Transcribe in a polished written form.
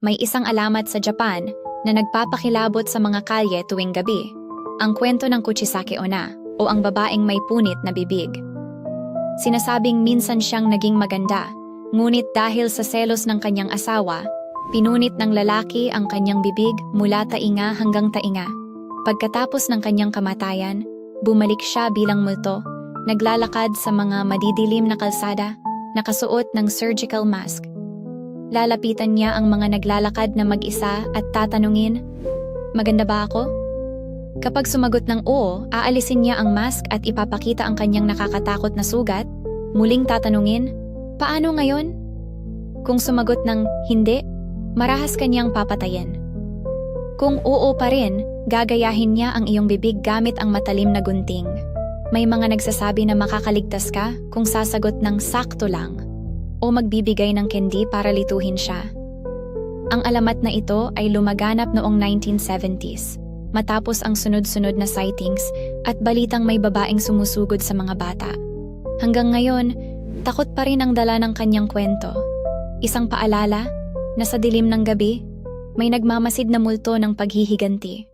may isang alamat sa Japan na nagpapakilabot sa mga kalye tuwing gabi. Ang kwento ng Kuchisake Onna o ang babaeng may punit na bibig. Sinasabing minsan siyang naging maganda, ngunit dahil sa selos ng kanyang asawa, pinunit ng lalaki ang kanyang bibig mula tainga hanggang tainga. Pagkatapos ng kanyang kamatayan, bumalik siya bilang multo, naglalakad sa mga madidilim na kalsada, nakasuot ng surgical mask. Lalapitan niya ang mga naglalakad na mag-isa at tatanungin, "Maganda ba ako?" Kapag sumagot ng oo, aalisin niya ang mask at ipapakita ang kanyang nakakatakot na sugat. Muling tatanungin, "Paano ngayon?" Kung sumagot ng hindi, marahas kanyang papatayin. Kung oo pa rin, gagayahin niya ang iyong bibig gamit ang matalim na gunting. May mga nagsasabi na makakaligtas ka kung sasagot ng sakto lang o magbibigay ng candy para lituhin siya. Ang alamat na ito ay lumaganap noong 1970s. Matapos ang sunod-sunod na sightings at balitang may babaeng sumusugod sa mga bata. Hanggang ngayon, takot pa rin ang dala ng kanyang kwento. Isang paalala na sa dilim ng gabi, may nagmamasid na multo ng paghihiganti.